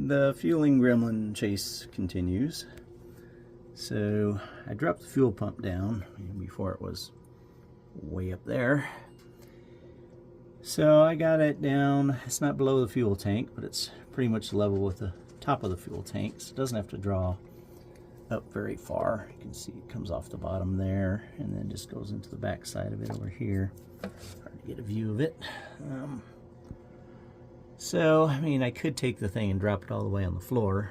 The fueling gremlin chase continues. So I dropped the fuel pump down before it was way up there. So I got it down. It's not below the fuel tank, but it's pretty much level with the top of the fuel tank. So it doesn't have to draw up very far. You can see it comes off the bottom there and then just goes into the back side of it over here. Hard to get a view of it. So, I mean, I could take the thing and drop it all the way on the floor,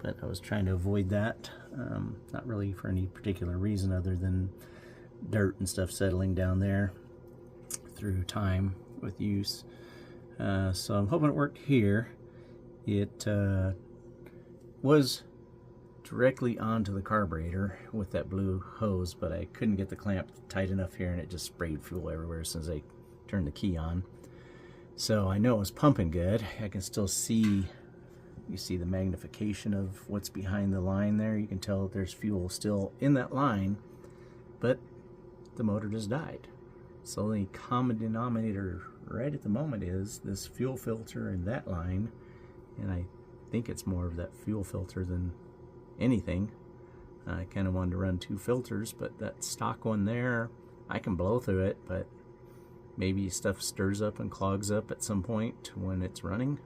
but I was trying to avoid that. Not really for any particular reason other than dirt and stuff settling down there through time with use. So I'm hoping it worked here. It was directly onto the carburetor with that blue hose, but I couldn't get the clamp tight enough here and it just sprayed fuel everywhere as soon as I turned the key on. So I know it was pumping good. I can still see, you see the magnification of what's behind the line there. You can tell that there's fuel still in that line, but the motor just died. So the common denominator right at the moment is this fuel filter in that line, and I think it's more of that fuel filter than anything. I kind of wanted to run 2 filters, but that stock one there, I can blow through it, but maybe stuff stirs up and clogs up at some point when it's running.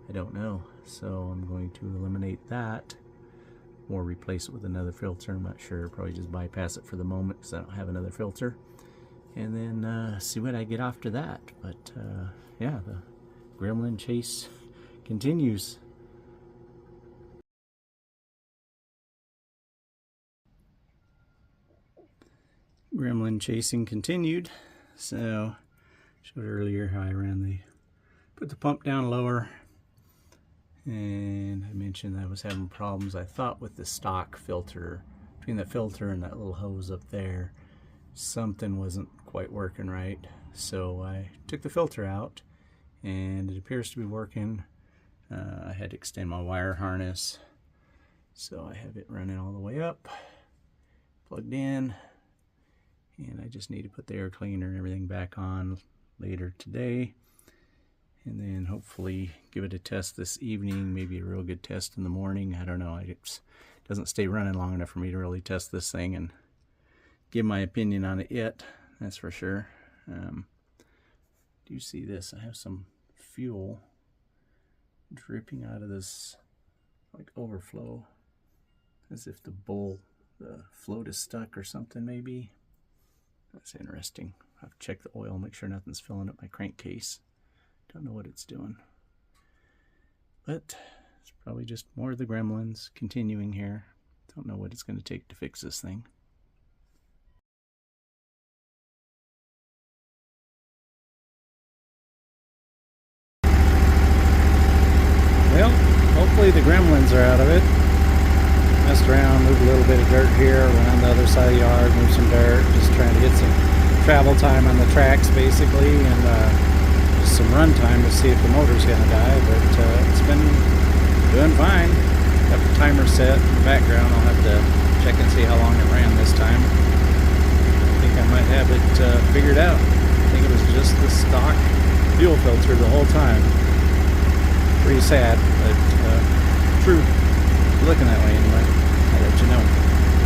I don't know. So I'm going to eliminate that or replace it with another filter. I'm not sure. Probably just bypass it for the moment because I don't have another filter. And then see what I get after that. But yeah, the gremlin chase continues. Gremlin chasing continued. So showed earlier how I put the pump down lower, and I mentioned I was having problems, I thought, with the stock filter. Between the filter and that little hose up there, something wasn't quite working right. So I took the filter out and it appears to be working. I had to extend my wire harness, so I have it running all the way up, plugged in. And I just need to put the air cleaner and everything back on later today. And then hopefully give it a test this evening, maybe a real good test in the morning. I don't know. It doesn't stay running long enough for me to really test this thing and give my opinion on it yet. That's for sure. Do you see this? I have some fuel dripping out of this, like overflow, as if the float is stuck or something maybe. That's interesting. I have to check the oil, make sure nothing's filling up my crankcase. Don't know what it's doing. But it's probably just more of the gremlins continuing here. Don't know what it's going to take to fix this thing. Well, hopefully the gremlins are out of it. Messed around, moved a little bit of dirt here, went on the other side of the yard, moved some dirt, just trying to get some travel time on the tracks basically, and just some run time to see if the motor's going to die, but it's been doing fine. Got the timer set in the background. I'll have to check and see how long it ran this time. I think I might have it figured out. I think it was just the stock fuel filter the whole time. Pretty sad, but true. Looking that way anyway. I'll let you know.